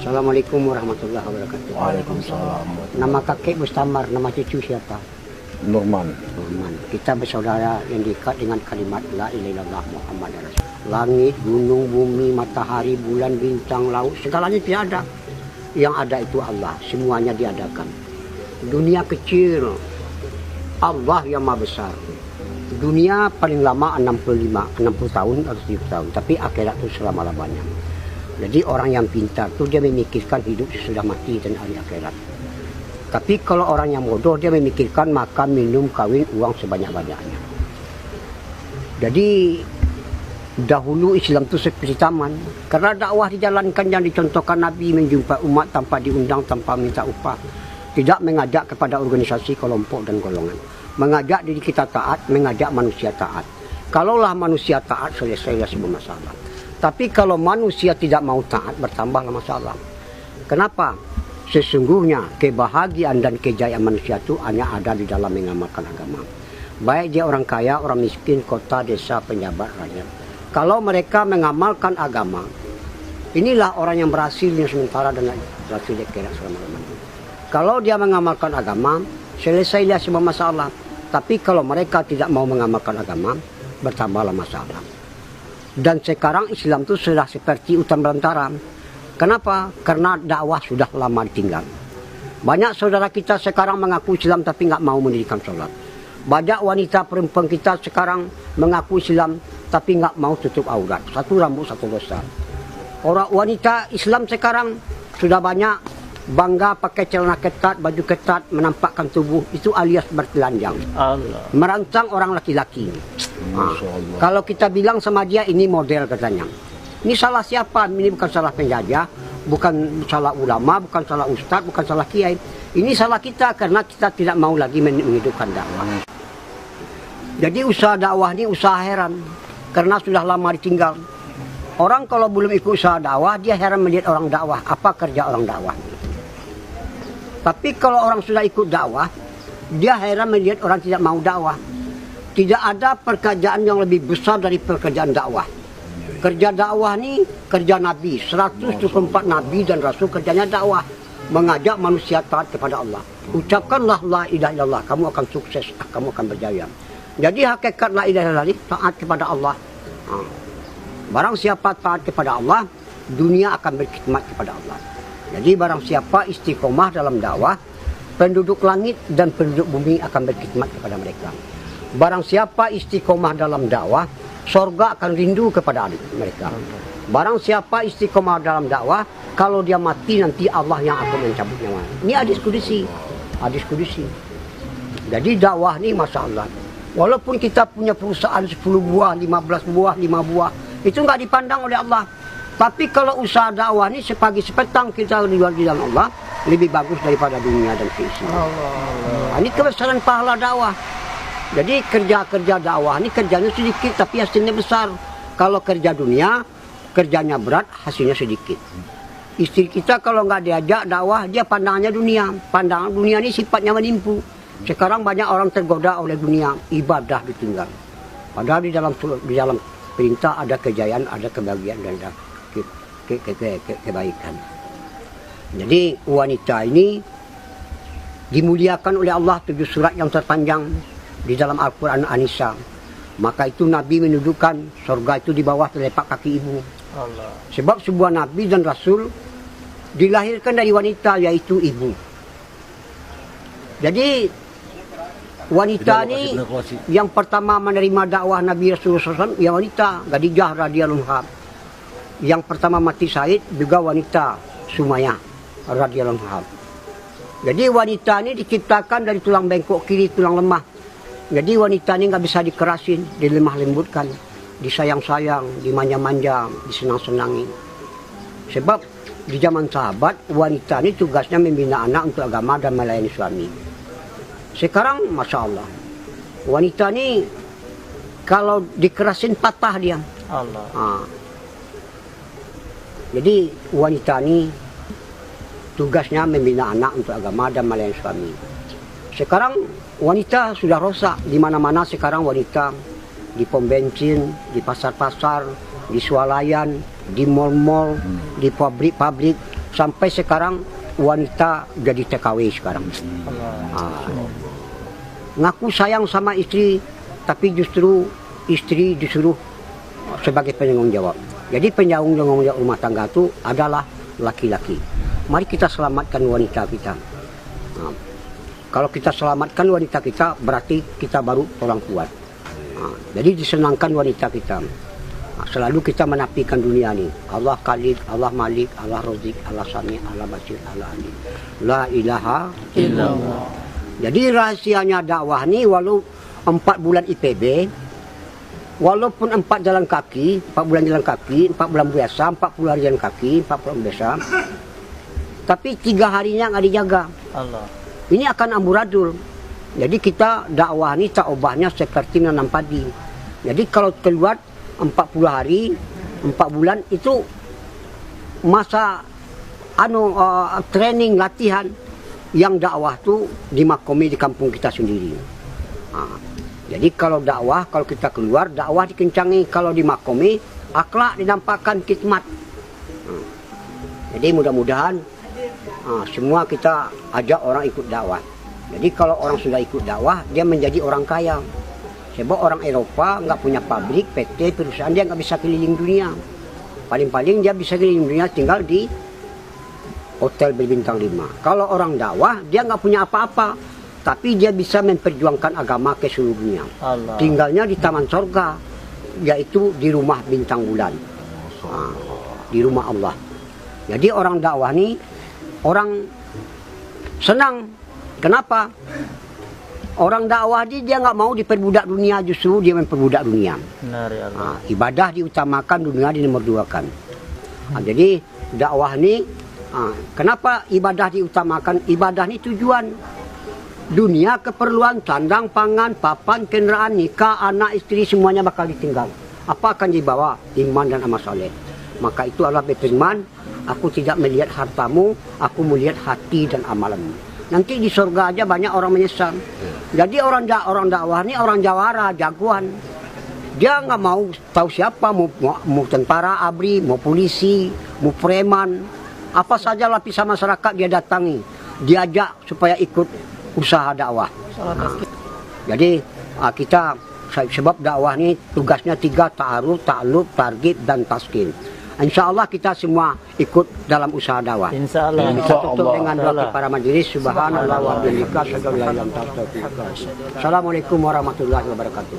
Assalamualaikum warahmatullahi wabarakatuh. Waalaikumsalam. Nama kakek Mustamar, nama cucu siapa? Norman. Norman. Kita bersaudara yang diikat dengan kalimat La ilaha illallah Muhammad Rasul. Langit, gunung, bumi, matahari, bulan, bintang, laut, segalanya tidak ada. Yang ada itu Allah, semuanya diadakan. Dunia kecil, Allah yang maha besar. Dunia paling lama 60 tahun atau 70 tahun, tapi akhirat itu selama-lamanya. Jadi orang yang pintar itu dia memikirkan hidup sesudah mati dan hari akhirat. Tapi kalau orang yang bodoh dia memikirkan makan, minum, kawin, uang sebanyak-banyaknya. Jadi dahulu Islam itu seperti taman. Karena dakwah dijalankan yang dicontohkan Nabi menjumpai umat tanpa diundang, tanpa minta upah. Tidak mengajak kepada organisasi, kelompok dan golongan. Mengajak diri kita taat, mengajak manusia taat. Kalaulah manusia taat, selesailah semua masalah. Tapi kalau manusia tidak mau taat, bertambahlah masalah. Kenapa? Sesungguhnya kebahagiaan dan kejayaan manusia itu hanya ada di dalam mengamalkan agama. Baik dia orang kaya, orang miskin, kota, desa, penjabat, rakyat. Kalau mereka mengamalkan agama, inilah orang yang berhasil yang sementara dan berhasil di akhirat selama-lamanya. Kalau dia mengamalkan agama, selesailah semua masalah. Tapi kalau mereka tidak mau mengamalkan agama, bertambahlah masalah. Dan sekarang Islam itu sudah seperti hutan belantara. Kenapa? Karena dakwah sudah lama ditinggal. Banyak saudara kita sekarang mengaku Islam tapi nggak mau mendirikan sholat. Banyak wanita perempuan kita sekarang mengaku Islam tapi nggak mau tutup aurat. Satu rambut, satu dosa. Orang wanita Islam sekarang sudah banyak bangga pakai celana ketat, baju ketat, menampakkan tubuh. Itu alias bertelanjang. Allah. Merancang orang laki-laki. Kalau kita bilang sama dia ini model katanya. Ini salah siapa? Ini bukan salah penjajah, bukan salah ulama, bukan salah ustadz, bukan salah kiai. Ini salah kita karena kita tidak mau lagi menghidupkan dakwah. Jadi usaha dakwah ini usaha heran karena sudah lama ditinggal. Orang kalau belum ikut usaha dakwah dia heran melihat orang dakwah. Apa kerja orang dakwah? Tapi kalau orang sudah ikut dakwah, dia heran melihat orang tidak mau dakwah. Tidak ada pekerjaan yang lebih besar dari pekerjaan dakwah. Kerja dakwah ini kerja Nabi. 124 Nabi dan Rasul kerjanya dakwah. Mengajak manusia taat kepada Allah. Ucapkanlah la ilaha illallah. Kamu akan sukses, kamu akan berjaya. Jadi hakikat la ilaha illallah taat kepada Allah. Barang siapa taat kepada Allah, dunia akan berkhidmat kepada Allah. Jadi barang siapa istiqomah dalam dakwah, penduduk langit dan penduduk bumi akan berkhidmat kepada mereka. Barang siapa istiqomah dalam dakwah, sorga akan rindu kepada mereka. Barang siapa istiqomah dalam dakwah, kalau dia mati nanti Allah yang akan mencabut nyawa. Ini hadis kudusi. Hadis kudusi. Jadi dakwah ini Masya Allah. Walaupun kita punya perusahaan 10 buah, 15 buah, 5 buah, itu nggak dipandang oleh Allah. Tapi kalau usaha dakwah ini sepagi sepetang kita di dalam Allah, lebih bagus daripada dunia dan keisinya. Ini kebesaran pahala dakwah. Jadi kerja-kerja dakwah ini kerjanya sedikit tapi hasilnya besar. Kalau kerja dunia, kerjanya berat, hasilnya sedikit. Istri kita kalau nggak diajak dakwah, dia pandangannya dunia. Pandangan dunia ini sifatnya menipu. Sekarang banyak orang tergoda oleh dunia, ibadah ditinggal. Padahal di dalam perintah ada kejayaan, ada kebahagiaan dan ada kebaikan. Jadi wanita ini dimuliakan oleh Allah 7 surat yang terpanjang di dalam Al-Quran An-Nisa. Maka itu Nabi menunjukkan surga itu di bawah telapak kaki ibu. Allah. Sebab sebuah Nabi dan Rasul dilahirkan dari wanita yaitu ibu. Jadi wanita ini yang pertama menerima dakwah Nabi Rasulullah SAW ya wanita Khadijah radhiyallahu anha. Yang pertama mati syahid juga wanita Sumayyah radhiyallahu anha. Jadi wanita ini diciptakan dari tulang bengkok kiri, tulang lemah. Jadi wanita ini nggak bisa dikerasin, dilemah lembutkan, disayang-sayang, dimanja-manja, disenang-senangi. Sebab di zaman sahabat, wanita ini tugasnya membina anak untuk agama dan melayani suami. Sekarang, Masya Allah, wanita ini kalau dikerasin patah dia. Allah. Jadi wanita ini tugasnya membina anak untuk agama dan melayani suami. Sekarang wanita sudah rosak di mana-mana. Sekarang wanita di pom bensin, di pasar-pasar, di swalayan, di mal-mal, di pabrik-pabrik, sampai sekarang wanita jadi TKW sekarang. Ngaku sayang sama istri, tapi justru istri disuruh sebagai penanggung jawab. Jadi penanggung jawab rumah tangga itu adalah laki-laki. Mari kita selamatkan wanita kita. Kalau kita selamatkan wanita kita, berarti kita baru orang kuat. Jadi disenangkan wanita kita. Selalu kita menafikan dunia ini. Allah Khalik, Allah Malik, Allah Razik, Allah Sami, Allah Basir, Allah Alim. La ilaha illallah. Jadi rahasianya dakwah ini, walau 4 bulan IPB, walaupun 4 jalan kaki, 4 bulan jalan kaki, 4 bulan biasa, 40 hari jalan kaki, 40 biasa, tapi 3 harinya nggak dijaga. Allah. Ini akan amburadul. Jadi kita dakwah ini tak ubahnya seperti menanam padi. Jadi kalau keluar 40 hari, 4 bulan itu masa training latihan yang dakwah tu dimakomi di kampung kita sendiri. Jadi kalau dakwah, kalau kita keluar dakwah dikencangi, kalau dimakomi akhlak dinampakkan khidmat. Jadi mudah-mudahan semua kita ajak orang ikut dakwah. Jadi kalau orang sudah ikut dakwah, dia menjadi orang kaya. Sebab orang Eropa nggak punya pabrik, PT, perusahaan, dia nggak bisa keliling dunia. Paling-paling dia bisa keliling dunia tinggal di hotel berbintang 5. Kalau orang dakwah, dia nggak punya apa-apa, tapi dia bisa memperjuangkan agama ke seluruh dunia. Allah. Tinggalnya di taman sorga, yaitu di rumah bintang bulan, di rumah Allah. Jadi orang dakwah ini orang senang. Kenapa? Orang dakwah dia nggak mau diperbudak dunia, justru dia memperbudak dunia. Benar, ya Allah. Ibadah diutamakan, dunia di nomor 2-kan. Jadi dakwah ini, kenapa ibadah diutamakan? Ibadah ini tujuan. Dunia keperluan, sandang, pangan, papan, kendaraan, nikah, anak, istri, semuanya bakal ditinggal. Apa akan dibawa? Iman dan amal saleh. Maka itu Allah berfirman, aku tidak melihat hartamu, aku melihat hati dan amalanmu. Nanti di surga aja banyak orang menyesal. Jadi orang dakwah ini orang jawara, jagoan. Dia nggak mau tahu siapa, mau tentara, ABRI, mau polisi, mau preman, apa saja lapisan masyarakat dia datangi, diajak supaya ikut usaha dakwah. Jadi kita, sebab dakwah ini tugasnya 3, ta'aruf, ta'aluf, targhib, dan taskin. Insya Allah kita semua ikut dalam usaha dakwah. Insya Allah. Kita tutup dengan doa para majelis. Subhanallah wa bihamdihi. Assalamualaikum warahmatullahi wabarakatuh.